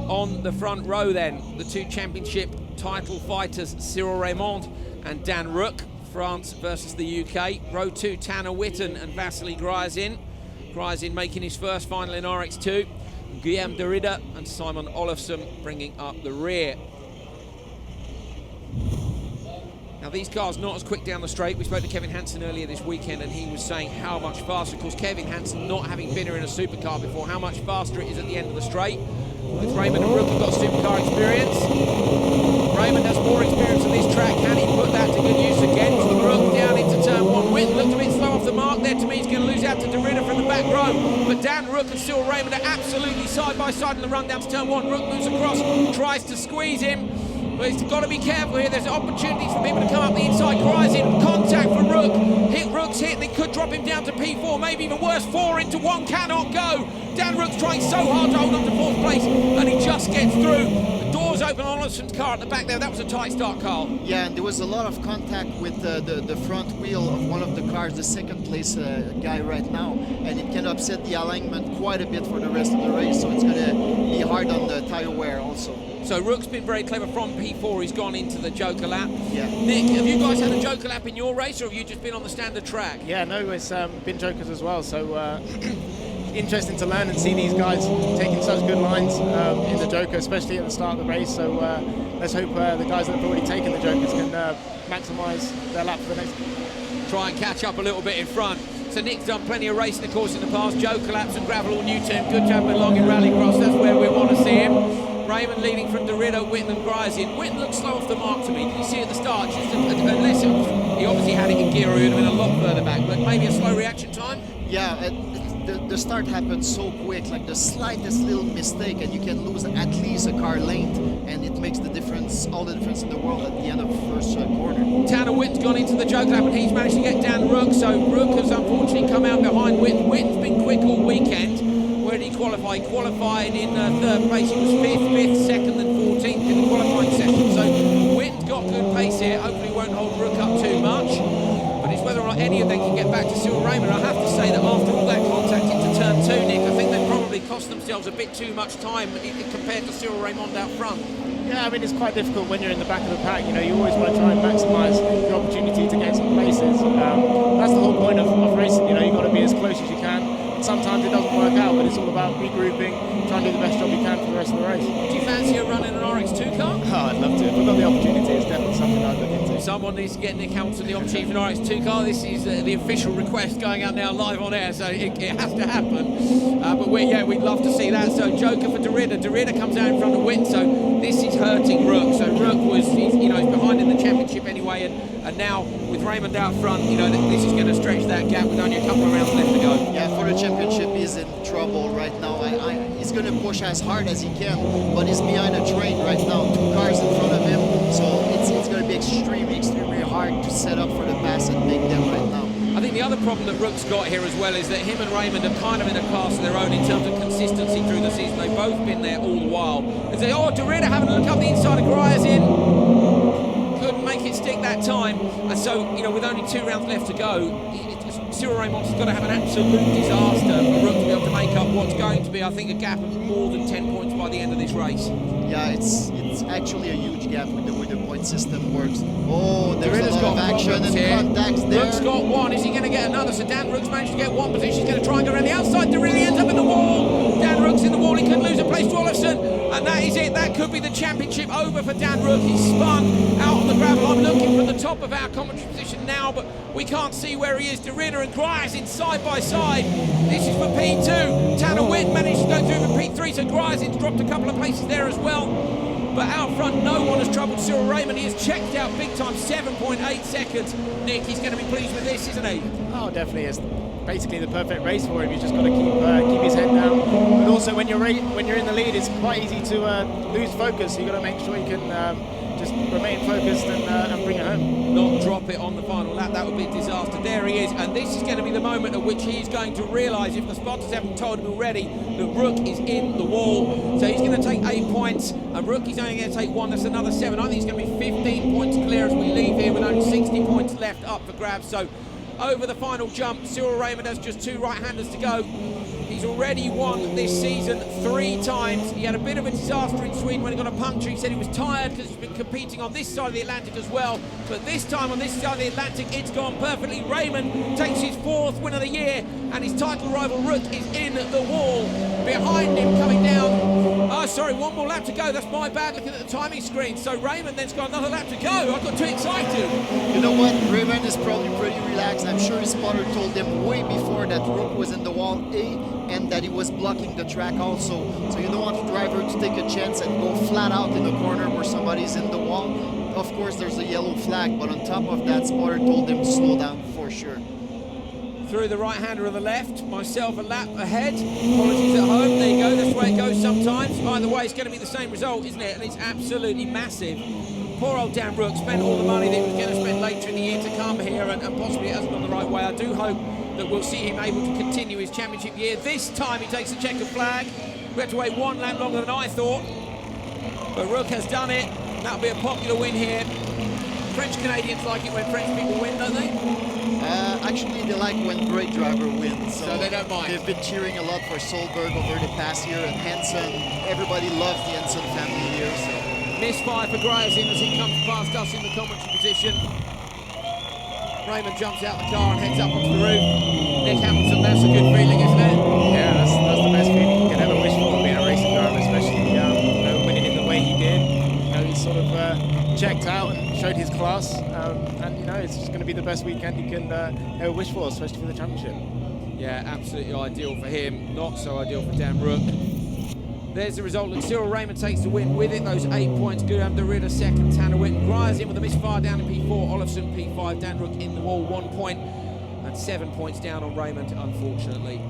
on the front row then, the two championship title fighters, Cyril Raymond and Dan Rooke, France versus the UK. Row 2, Tanner Witten and Vasily Gryazin. Gryazin making his first final in RX2. Guillaume de Ridder and Simon Olofsson bringing up the rear. Now these cars not as quick down the straight. We spoke to Kevin Hansen earlier this weekend and he was saying how much faster. Of course, Kevin Hansen, not having been here in a supercar before, how much faster it is at the end of the straight. With Raymond and Rooke have got supercar experience. Raymond has more experience on this track. Can he put that to good use again? Rooke down into turn 1. Witten looked a bit slow off the mark there. To me, he's going to lose out to de Ridder from the back row. But Dan Rooke and Cyril Raymond are absolutely side by side in the run down to turn 1. Rooke moves across, tries to squeeze him. But he's got to be careful here. There's opportunities for people to come up the inside. Gryazin, contact for Rooke. Rooke's hit and they could drop him down to P4, maybe even worse. 4 into 1, cannot go. Dan Rooke's trying so hard to hold on to 4th place and he just gets through. The doors open on Olofsson's car at the back there. That was a tight start, Carl. Yeah, and there was a lot of contact with the front wheel of one of the cars, the 2nd place guy right now, and it can upset the alignment quite a bit for the rest of the race, so it's going to be hard on the tire wear also. So Rooke's been very clever from P4. He's gone into the Joker lap. Yeah. Nick, have you guys had a Joker lap in your race, or have you just been on the standard track? Yeah, no, it's been Jokers as well. So interesting to learn and see these guys taking such good lines in the Joker, especially at the start of the race. So let's hope the guys that have already taken the Jokers can maximise their lap for the next. Try and catch up a little bit in front. So Nick's done plenty of racing, of course, in the past. Joker laps and gravel all new to him. Good job along in Rallycross. That's where we want to see him. Raymond leading from de Ridder, Witten and Gryazin. Witten looked slow off the mark to me. Did you see at the start? Just unless he obviously had it in gear, or he would have been a lot further back. But maybe a slow reaction time. Yeah, the start happened so quick. Like the slightest little mistake, and you can lose at least a car length, and it makes the difference, all the difference in the world at the end of the first corner. Tanner Witten's gone into the Joker lap, and he's managed to get Dan Rooke. So Rooke has unfortunately come out behind Witten. Witten's been quick all weekend. Where did he qualify? He qualified in 3rd place. He was 5th, 2nd and 14th in the qualifying session. So Witten's got good pace here. Hopefully won't hold Rooke up too much. But it's whether or not any of them can get back to Cyril Raymond. I have to say that after all that contact into turn 2, Nick, I think they've probably cost themselves a bit too much time compared to Cyril Raymond out front. Yeah, I mean, it's quite difficult when you're in the back of the pack. You know, you always want to try and maximise the opportunity to get some places. That's the whole point of racing. You know, you've got to be as close as you can. Sometimes it doesn't work out, but it's all about regrouping, trying to do the best job you can for the rest of the race. Do you fancy a run in an RX2 car? Oh, I'd love to. If we've got the opportunity, it's definitely something I'd look into. Someone needs to get Nick Hamilton the opportunity for an RX2 car. This is the official request going out now live on air, so it has to happen. But we'd love to see that. So Joker for de Ridder. De Ridder comes out in front of Witten, so this is hurting Rooke. So Rooke was, he's behind in the championship anyway, and now with Raymond out front, this is going to stretch that gap with only a couple of rounds left to go. Yeah, for the championship, he's in trouble right now. He's going to push as hard as he can, but he's behind a train right now, 2 cars in front of him, so it's going to be extremely hard to set up for the pass and make them right now. I think the other problem that Rooke's got here as well is that him and Raymond are kind of in a class of their own in terms of consistency through the season. They've both been there all the while. They say, de Ridder having a look up the inside of Gryazin. Couldn't make it stick that time. And so, with only 2 rounds left to go, Cyril Raymond's got to have an absolute disaster for Rooke to be able to make up what's going to be, I think, a gap of more than 10 points by the end of this race. Yeah, it's actually a huge gap with the way the point system works. Oh, there's a lot of action and contacts there. Rooke's got 1. Is he going to get another? So Dan Rooke's managed to get 1 position. He's going to try and go around the outside. De Ridder ends up in the wall. Dan Rooke's in the wall. He could lose a place to Olofsson. And that is it. That could be the championship over for Dan Rooke. He's spun out on the gravel. I'm looking from the top of our commentary position now, but we can't see where he is. De Ridder and Gryazin side by side. This is for P2. Tanner Witten managed to go through for P3, so Gryazin's dropped a couple of places there as well. But out front, no one has troubled Cyril Raymond. He has checked out big time, 7.8 seconds. Nick, he's going to be pleased with this, isn't he? Oh, definitely is. Basically the perfect race for him. He's just got to keep his head down. But also when you're in the lead, it's quite easy to lose focus. You've got to make sure you can just remain focused and bring it home. Not drop it on the final lap. That would be a disaster. There he is, and this is going to be the moment at which he's going to realise, if the spotters haven't told him already, that Rooke is in the wall. So he's going to take 8 points, and Rooke is only going to take 1. That's another 7. I think he's going to be 15 points clear as we leave here with only 60 points left up for grabs. So over the final jump, Cyril Raymond has just 2 right-handers to go. He He's already won this season 3 times. He had a bit of a disaster in Sweden when he got a puncture. He said he was tired because he's been competing on this side of the Atlantic as well. But this time on this side of the Atlantic, it's gone perfectly. Raymond takes his 4th win of the year, and his title rival Rooke is in the wall. Behind him coming down. Oh, sorry, 1 more lap to go. That's my bad looking at the timing screen. So Raymond then's got another lap to go. I got too excited. You know what? Raymond is probably pretty relaxed. I'm sure his spotter told him way before that Rooke was in the wall and that he was blocking the track also. So you don't want the driver to take a chance and go flat out in the corner where somebody's in the wall. Of course, there's a yellow flag, but on top of that, spotter told him to slow down for sure. Through the right-hander on the left, myself a lap ahead. Apologies at home, there you go, that's the way it goes sometimes. Either way, it's going to be the same result, isn't it? And it's absolutely massive. Poor old Dan Rooke spent all the money that he was going to spend later in the year to come here, and possibly it hasn't gone the right way. I do hope that we'll see him able to continue his championship year. This time he takes a checkered flag. We had to wait 1 lap longer than I thought, but Rooke has done it. That'll be a popular win here. French Canadians like it when French people win, don't they? Actually, they like when great driver wins. So they don't mind. They've been cheering a lot for Solberg over the past year, and Hansen, everybody loves the Hansen family here. So. Misfire for Grayson as he comes past us in the commentary position. Raymond jumps out the car and heads up onto the roof. Nick Hamilton, that's a good feeling, isn't it? Yeah, that's the best feeling you can ever wish for being a racing driver, especially winning in the way he did. He sort of checked out and showed his class, and it's just going to be the best weekend you can ever wish for, especially for the championship. Yeah, absolutely ideal for him, not so ideal for Dan Rooke. There's the result. Look, Cyril Raymond takes the win with it. Those 8 points. Guillaume de Ridder second. Tanner Witten. Gryers in with a misfire down in P4. Olofsson P5. Dan Rooke in the wall, 1 point. And 7 points down on Raymond, unfortunately.